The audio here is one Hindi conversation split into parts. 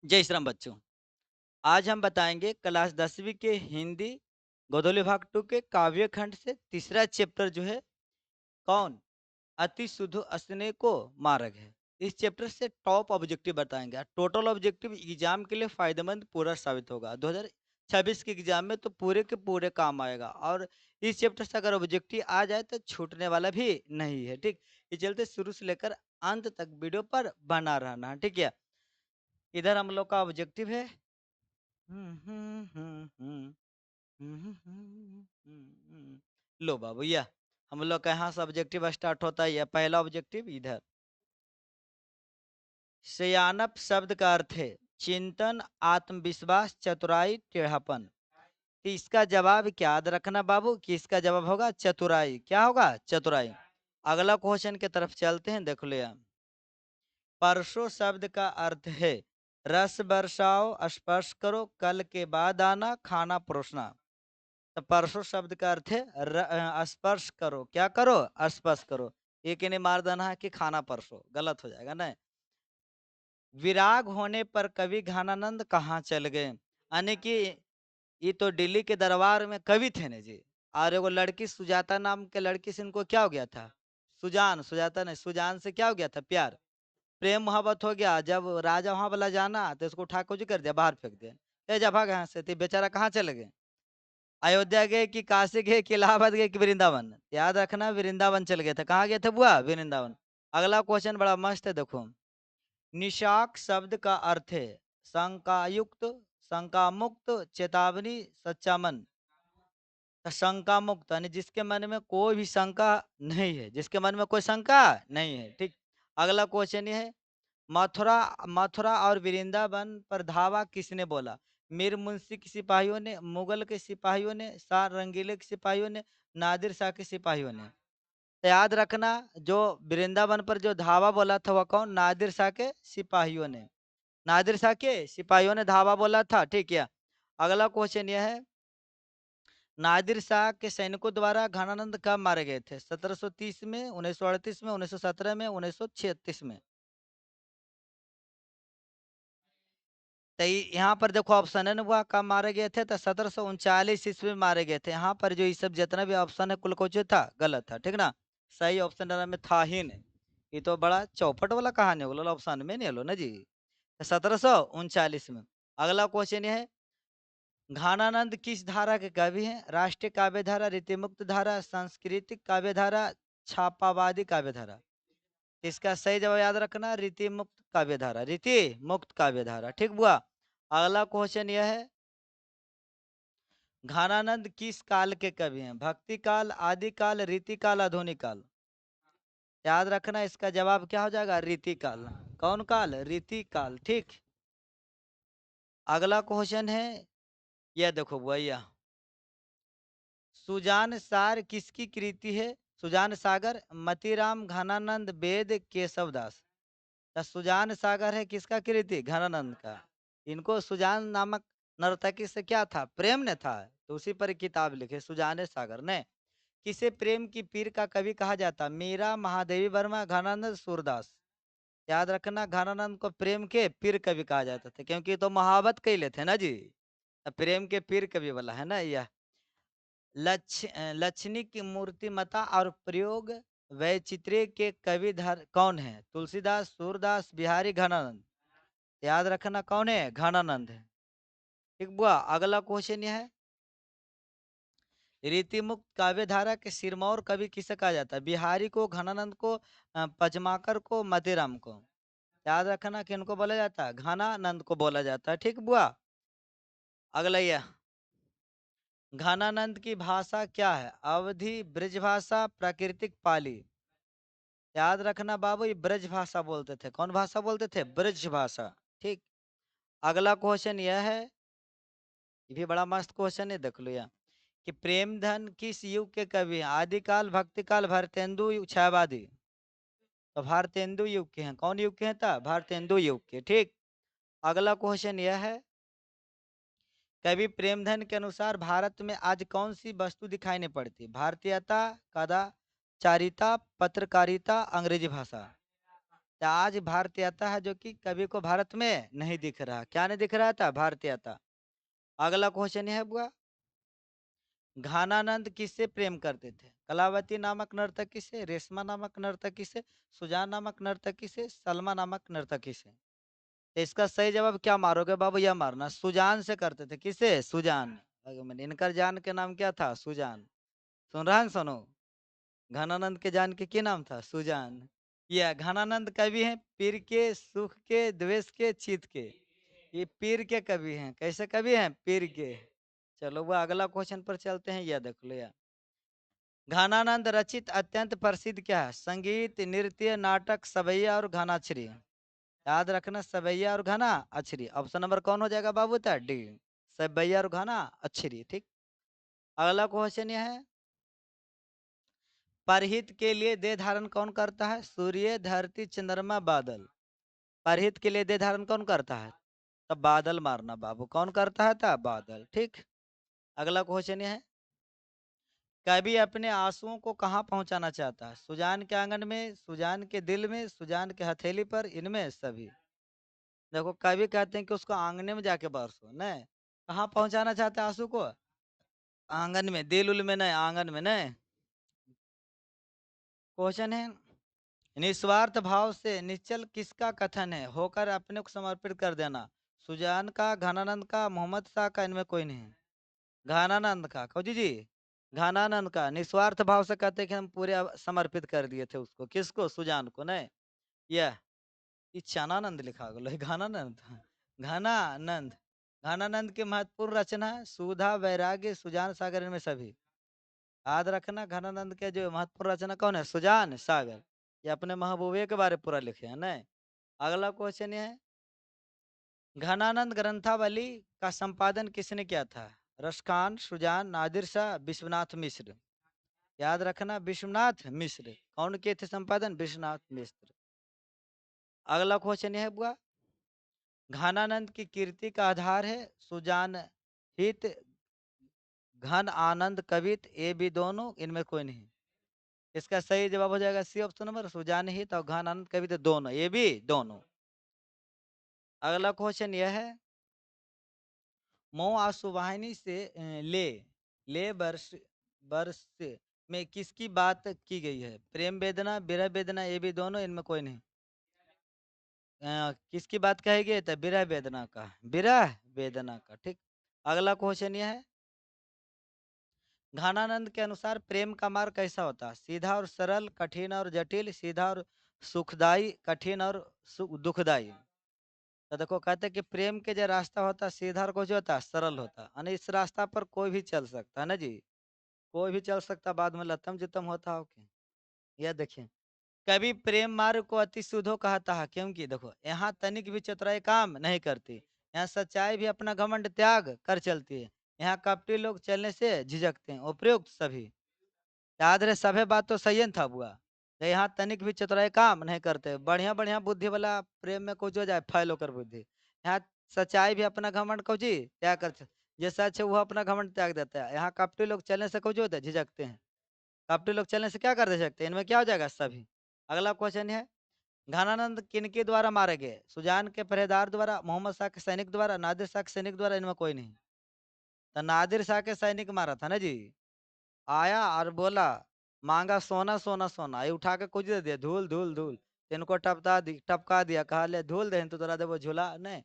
जय श्री राम बच्चों। आज हम बताएंगे क्लास 10वीं के हिंदी गोदोली भाग 2 के काव्य खंड से तीसरा चैप्टर जो है कौन अति शुद्ध असने को मार्ग है। इस चैप्टर से टॉप ऑब्जेक्टिव बताएंगे। टोटल ऑब्जेक्टिव एग्जाम के लिए फायदेमंद पूरा साबित होगा। 2026 के एग्जाम में तो पूरे के पूरे काम आएगा और इस चैप्टर से अगर ऑब्जेक्टिव आ जाए तो छूटने वाला भी नहीं है। ठीक, ये चलते शुरू से लेकर अंत तक वीडियो पर बना रहना है। ठीक है, इधर हम लोग का ऑब्जेक्टिव है। हम्म, हम्म, हम्म, हम्म, लो बाबू यह हम लोग का यहाँ से ऑब्जेक्टिव स्टार्ट होता है। यह पहला ऑब्जेक्टिव इधर। सयानप शब्द का अर्थ है चिंतन, आत्मविश्वास, चतुराई, टेढ़ापन। तो इसका जवाब क्या याद रखना बाबू कि इसका जवाब होगा चतुराई। क्या होगा? चतुराई। अगला क्वेश्चन की तरफ चलते हैं, देख लो यहाँ। परसों शब्द का अर्थ है रस बरसाओ, स्पर्श करो, कल के बाद आना, खाना परोसना। तो परसों शब्द का अर्थ है स्पर्श करो। क्या करो? स्पर्श करो। एक ने मार देना है कि खाना परसो, गलत हो जाएगा ना। विराग होने पर कवि घनानंद कहाँ चल गए? यानी कि ये तो दिल्ली के दरबार में कवि थे ना जी। और एगो लड़की सुजाता नाम के लड़की से इनको क्या हो गया था? सुजान, सुजाता नहीं, सुजान से क्या हो गया था? प्यार, प्रेम मोहब्बत हो गया। जब राजा वहां वाला जाना तो इसको उठा के कर दिया, बाहर फेंक दिया। जा भाग यहाँ से। तो बेचारा कहाँ चले गए? अयोध्या गए कि काशी गए कि इलाहाबाद गए कि वृंदावन? याद रखना, वृंदावन चल गए थे। कहाँ गए थे बुआ? वृंदावन। अगला क्वेश्चन बड़ा मस्त है, देखो। निशाक शब्द का अर्थ है शंकायुक्त, शंका मुक्त, चेतावनी, सच्चा मन। तो शंका मुक्त यानी जिसके मन में कोई भी शंका नहीं है, जिसके मन में कोई शंका नहीं है। ठीक, अगला क्वेश्चन ये है। मथुरा मथुरा और वृंदावन पर धावा किसने बोला? मीर मुंशी के सिपाहियों ने, मुगल के सिपाहियों ने, शाह रंगीले के सिपाहियों ने, नादिर शाह के सिपाहियों ने। तो याद रखना, जो वृंदावन पर जो धावा बोला था वह कौन? नादिर शाह के सिपाहियों ने। नादिर शाह के सिपाहियों ने धावा बोला था। ठीक है, अगला क्वेश्चन यह है। नादिर शाह के सैनिकों द्वारा घनानंद कब मारे गए थे? 1730 में, 1938 में, 1917 में, 1936 में। तो यहाँ पर देखो ऑप्शन है ना, वह कब मारे गए थे? तो 1739 ईस्वी में मारे गए थे। यहाँ पर जो ये सब जितना भी ऑप्शन है कुल कुछ था गलत था। ठीक ना, सही ऑप्शन में था ही नहीं। ये तो बड़ा चौपट वाला कहानी हो गया, ऑप्शन में नहीं लो ना जी। 1739 में। अगला क्वेश्चन ये है। घानानंद किस धारा के कवि हैं? राष्ट्रीय काव्य धारा, रीतिमुक्त धारा, सांस्कृतिक काव्य धारा, छापावादी काव्य धारा। इसका सही जवाब याद रखना, रीति मुक्त काव्य धारा, रीति मुक्त काव्य धारा। ठीक बुआ। अगला क्वेश्चन यह है। घानानंद किस काल के कवि हैं? भक्ति काल, आदि काल, रीति काल, आधुनिक काल। याद रखना, इसका जवाब क्या हो जाएगा? रीति काल। कौन काल? रीति काल। ठीक, अगला क्वेश्चन है। यह देखो भैया, सुजान सार किसकी कृति है? सुजान सागर, मतीराम, घनानंद, वेद, केशवदास। तो सुजान सागर है किसका कृति? घनानंद का। इनको सुजान नामक नर्तकी से क्या था? प्रेम ने था। तो उसी पर किताब लिखे सुजान सागर ने। किसे प्रेम की पीर का कवि कहा जाता? मीरा, महादेवी वर्मा, घनानंद, सूरदास। याद रखना, घनानंद को प्रेम के पीर कवि कहा जाता था क्योंकि तो महावत कैले थे ना जी। तो प्रेम के पीर कवि वाला है ना यह। लक्षणी की मूर्तिमता और प्रयोग वैचित्र्य के कवि धर कौन है? तुलसीदास, सूरदास, बिहारी, घनानंद। याद रखना कौन है? घनानंद है। ठीक बुआ, अगला क्वेश्चन यह है। रीतिमुक्त काव्य धारा के सिरमौर कवि किसे कहा जाता है? बिहारी को, घनानंद को, पचमाकर को, मतीराम को। याद रखना कि इनको बोला जाता है, घनानंद को बोला जाता है। ठीक बुआ, अगला यह। घनानंद की भाषा क्या है? अवधि, ब्रजभाषा, प्राकृतिक, पाली। याद रखना बाबू, ये ब्रज भाषा बोलते थे। कौन भाषा बोलते थे? ब्रज भाषा। ठीक, अगला क्वेश्चन यह है। ये भी बड़ा मस्त क्वेश्चन है, देख लो यहाँ। कि प्रेमधन किस युग के कवि हैं? आदिकाल, भक्तिकाल, भारतेंदु युग, छायावादी। तो भारतेंदु युग के हैं। कौन युग के हैं? था भारतेंदु युग के। ठीक, अगला क्वेश्चन यह है। कवि प्रेमधन के अनुसार भारत में आज कौन सी वस्तु दिखाई नहीं पड़ती? भारतीयता, कदाचारिता, पत्रकारिता, अंग्रेजी भाषा। तो आज भारतीयता है जो कि कवि को भारत में नहीं दिख रहा। क्या नहीं दिख रहा था? भारतीयता। अगला क्वेश्चन है बुआ, घानानंद किससे प्रेम करते थे? कलावती नामक नर्तकी से, रेशमा नामक नर्तकी से, सुजान नामक नर्तकी से, सलमा नामक नर्तकी से। तो इसका सही जवाब क्या मारोगे बाबू? यह मारना, सुजान से करते थे। किससे? सुजान। इनकर जान के नाम क्या था? सुजान। सुन रहा है? सुनो, घनानंद के जान के नाम था? सुजान। यह घनानंद कवि हैं पीर के, सुख के, द्वेष के, चित के। ये पीर के कवि हैं। कैसे कवि हैं? पीर के। चलो वो अगला क्वेश्चन पर चलते हैं। यह देख लो यार, घनानंद रचित अत्यंत प्रसिद्ध क्या है? संगीत, नृत्य, नाटक, सवैया और घनाक्षरी। याद रखना, सवैया और घना अक्षरी। ऑप्शन नंबर कौन हो जाएगा बाबू? था डी, सवैया और घना अक्षरी। ठीक। अगला क्वेश्चन यह है, परहित के लिए देह धारण कौन करता है? सूर्य, धरती, चंद्रमा, बादल। परहित के लिए देह धारण कौन करता है? तब बादल मारना बाबू। कौन करता है? था बादल। ठीक। अगला क्वेश्चन यह है, कवि अपने आंसुओं को कहाँ पहुंचाना चाहता है? सुजान के आंगन में, सुजान के दिल में, सुजान के हथेली पर, इनमें सभी। देखो कवि कहते हैं कि उसको आंगने में जाके बरसो, नहीं कहाँ पहुंचाना चाहते हैं आंसू को? आंगन में, दिल उल में नहीं, आंगन में नहीं। क्वेश्चन है, निस्वार्थ भाव से निश्चल किसका कथन है? होकर अपने को समर्पित कर देना। सुजान का, घनानंद का, मोहम्मद शाह का, इनमें कोई नहीं है। घनानंद का। कहो जी, घनानंद का निस्वार्थ भाव से कहते हैं कि हम पूरे समर्पित कर दिए थे उसको। किसको? सुजान को। नहीं, यह चनानंद लिखा गया है, घनानंद। घनानंद। घनानंद की महत्वपूर्ण रचना है सुधा, वैराग्य, सुजान सागर, इनमें सभी। याद रखना, घनानंद के जो महत्वपूर्ण रचना कौन है? सुजान सागर। ये अपने महबूबे के बारे में पूरा लिखे हैं। नहीं। अगला क्वेश्चन ये है, घनानंद ग्रंथावली का संपादन किसने किया था? रसखान, सुजान, नादिर शाह, विश्वनाथ मिश्र। याद रखना, विश्वनाथ मिश्र। कौन किए थे संपादन? विश्वनाथ मिश्र। अगला क्वेश्चन यह है बुआ, घनानंद की कीर्ति का आधार है सुजान हित, घन आनंद कवित, ये भी दोनों, इनमें कोई नहीं। इसका सही जवाब हो जाएगा सी ऑप्शन नंबर, सुजान हित और घन आनंद कवित दोनों, ये भी दोनों। अगला क्वेश्चन यह है, मोह आंसुवाहिनी से ले वर्ष वर्ष में किसकी बात की गई है? प्रेम वेदना, विरह वेदना, ये भी दोनों, इनमें कोई नहीं। किसकी बात कही गई? तो विरह वेदना का, विरह वेदना का। ठीक। अगला क्वेश्चन यह है, घनानंद के अनुसार प्रेम का मार्ग कैसा होता है? सीधा और सरल, कठिन और जटिल, सीधा और सुखदाई, कठिन और दुखदाई। तो देखो कहते हैं कि प्रेम के जो रास्ता होता है सीधा और कुछ होता है सरल होता है, यानी इस रास्ता पर कोई भी चल सकता है ना जी। कोई भी चल सकता, बाद में लतम जितम होता हो क्या? यह देखिए, कभी प्रेम मार्ग को अति शुद्धो कहता है, क्योंकि देखो यहाँ तनिक भी चतुराई काम नहीं करती, यहाँ सच्चाई भी अपना घमंड त्याग कर चलती है, यहाँ कपटी लोग चलने से झिझकते हैं। उपयुक्त सभी। याद रहे, सभी बात तो सही था बुआ। तो यहाँ तनिक भी चतुराई काम नहीं करते, बढ़िया बढ़िया बुद्धि वाला प्रेम में कुछ हो जाए फैल होकर बुद्धि। यहाँ सच्चाई भी अपना घमंड को जी त्याग कर, जो सच है वो अपना घमंड त्याग देता है। यहाँ कपटी लोग चलने से कुछ होता है, झिझकते हैं। कपटी लोग चलने से क्या कर दे सकते हैं? इनमें क्या हो जाएगा? सभी। अगला क्वेश्चन है, घनानंद किनके द्वारा मारे गए? सुजान के पहरेदार द्वारा, मोहम्मद शाह के सैनिक द्वारा, नादिर शाह के सैनिक द्वारा, इनमें कोई नहीं। तो नादिर शाह के सैनिक मारा था ना जी। आया और बोला, मांगा सोना सोना सोना, ये उठा के कुछ दे दिया, धूल धूल धूल। इनको टपका दिया, कहा ले धूल दे तो तोरा देवो झूला नहीं।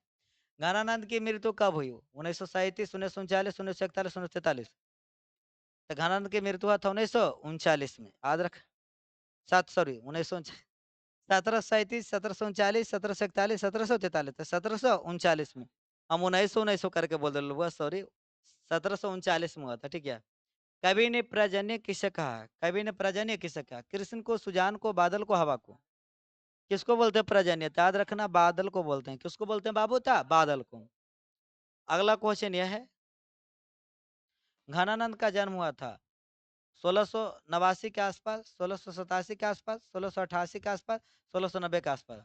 घनानंद की मृत्यु कब हुई? 1937, 1939, 1941, 1943। तो घनानंद की मृत्यु हुआ था 1939 में। याद रख, सात सॉरी 1900, 1737, 1739, 1741, 1743, तो 1739 में। हम 1900 करके बोल रहे हुआ, सॉरी 1739 में हुआ था। ठीक है। कवि ने पर्जन्य किसे कहा? कवि ने पर्जन्य किसे कहा? कृष्ण को, सुजान को, बादल को, हवा को। किसको बोलते हैं पर्जन्य? याद रखना, बादल को बोलते हैं। किसको बोलते हैं बाबू? था बादल को। अगला क्वेश्चन यह है, घनानंद का जन्म हुआ था 1689 के आसपास, 1687 के आसपास, 1688 के आसपास, 1690 के आसपास।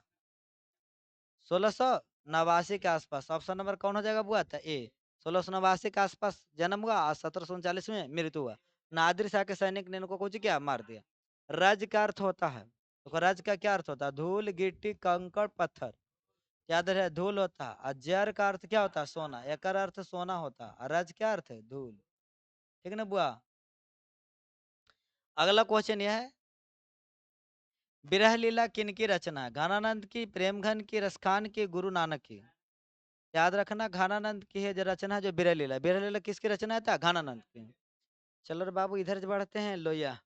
1689 के आसपास। ऑप्शन नंबर कौन हो जाएगा बुआ? था ए, 1689 के आसपास जन्म हुआ और 1739 में मृत्यु हुआ। नादिर शाह के सैनिक ने इनको कुछ किया, मार दिया। राज्य का अर्थ होता है, तो रज का क्या अर्थ होता है? धूल, गिट्टी, कंकड़, पत्थर। याद रहे, धूल होता है। और जर का अर्थ क्या होता है? सोना। एक अर्थ सोना होता है। और रज क्या अर्थ है? धूल। ठीक है ना बुआ? अगला क्वेश्चन यह है, विरह लीला किन की रचना है? घनानंद की, प्रेमघन की, रसखान की, गुरु नानक की? याद रखना, घनानंद की है जो रचना है, जो विरह लीला। विरह लीला किसकी रचना है? था घनानंद की। चलो रे बाबू, इधर से बढ़ते हैं। लोहिया,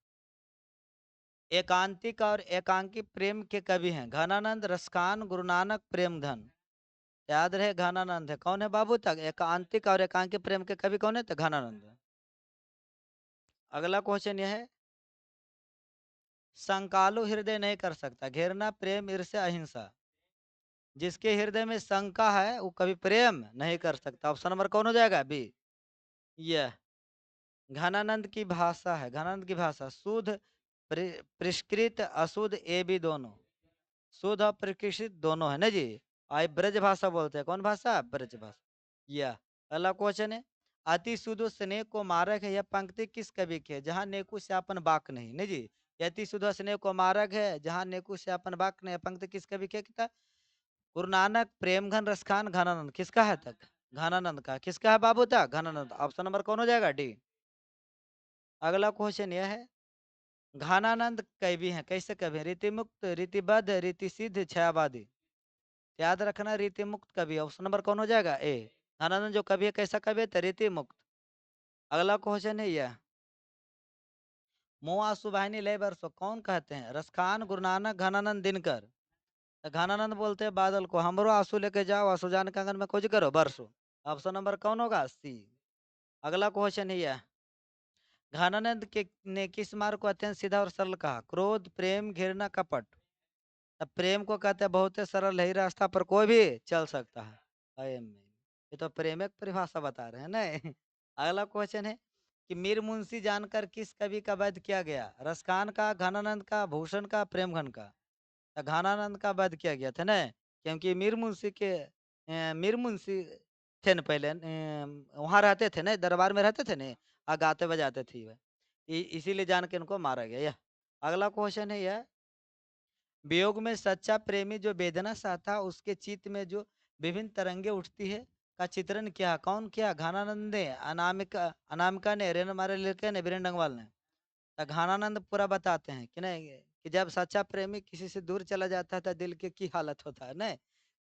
एकांतिक और एकांकी प्रेम के कवि हैं घनानंद, रसखान, गुरु नानक, प्रेमधन। याद रहे, घनानंद है। कौन है बाबू? तक एकांतिक और एकांकी प्रेम के कवि कौन है? तो घनानंद। अगला क्वेश्चन यह है, संकालु हृदय नहीं कर सकता, घेरना, प्रेम, ईर्ष्या, अहिंसा। जिसके हृदय में शंका है वो कभी प्रेम नहीं कर सकता। ऑप्शन नंबर कौन हो जाएगा? बी। यह घनानंद की भाषा है। घनानंद की भाषा शुद्ध, परिष्कृत, अशुद्ध, ए बी दोनों। शुद्ध और परिष्कृत दोनों है ना जी। आई ब्रज भाषा बोलते हैं। कौन भाषा? ब्रज भाषा। यह अगला क्वेश्चन है, अति शुद्ध स्नेह को मारक है। यह पंक्ति किस कवि की है? जहाँ नेकु से अपन बाक नहीं। नहीं जी, यह अति शुद्ध स्नेह को मारक है, जहाँ नेकु से अपन बाक नहीं। पंक्ति किस कवि की है? गुरु नानक, प्रेमघन, रसखान, घनानंद। किसका है तक? घनानंद का। किसका है बाबू तक? घनानंद। ऑप्शन नंबर कौन हो जाएगा? डी। अगला क्वेश्चन यह है, घनानंद कवि हैं, कैसे कवि हैं? रीति मुक्त, रीतिबद्ध, रीति सिद्ध, छायावादी। याद रखना, रीति मुक्त कवि। ऑप्शन नंबर कौन हो जाएगा? ए। घनानंद जो कवि है कैसा कवि है? तो रीति मुक्त। अगला क्वेश्चन है यह, मुआ सुबाहिनी लय बरसो कौन कहते हैं? रसखान, गुरु नानक, घनानंद, दिनकर। तो घनानंद बोलते हैं बादल को, हमरो आंसू लेके जाओ, आंसू जान के आंगन में खोज करो बरसो। ऑप्शन नंबर कौन होगा? सी। अगला क्वेश्चन है यह, घनानंद के ने किस मार्ग को अत्यंत सीधा और सरल कहा? क्रोध, प्रेम, घृणा, कपट। अब प्रेम को कहते हैं बहुत ही सरल है रास्ता पर कोई भी चल सकता है। ये तो प्रेम एक परिभाषा बता रहे हैं ना। अगला क्वेश्चन है कि मीर मुंशी जानकर किस कवि का वध किया गया? रसखान का, घनानंद का, भूषण का, प्रेमघन का? तो घनानंद का वध किया गया था ना, क्योंकि मीर मुंशी के मीर मुंशी थे न पहले, वहाँ रहते थे ना, दरबार में रहते थे ना, गाते बजाते थे वह। इसीलिए जान के उनको मारा गया। यह अगला क्वेश्चन है यह, वियोग में सच्चा प्रेमी जो वेदना सहता उसके चित्त में जो विभिन्न तरंगे उठती है का चित्रण किया? कौन किया? घनानंद ने, अनामिका अनामिका ने, रेन मारे लिखे ने, वीरेन डंगवाल ने। तो घनानंद पूरा बताते हैं कि नहीं, कि जब सच्चा प्रेमी किसी से दूर चला जाता है तो दिल की हालत होता है ना।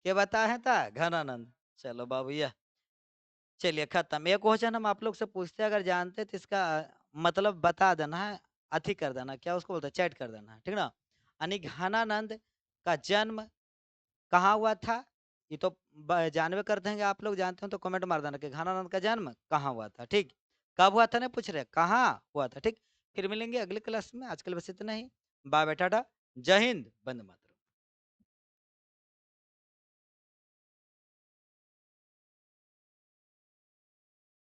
के बताए हैं? था घनानंद। चलो बाबू, यह चलिए खत्म। ये क्वेश्चन हम आप लोग से पूछते हैं, अगर जानते तो इसका मतलब बता देना है, अथी कर देना, क्या उसको बोलते हैं, चैट कर देना है, ठीक ना। यानी घनानंद का जन्म कहाँ हुआ था? ये तो जानवे कर देंगे, आप लोग जानते हो तो कमेंट मार देना कि घनानंद का जन्म कहाँ हुआ था। ठीक, कब हुआ था नहीं पूछ रहे, कहाँ हुआ था। ठीक, फिर मिलेंगे अगले क्लास में। आजकल बस इतना ही। बाय बेटा, जय हिंद, वंदे मातरम।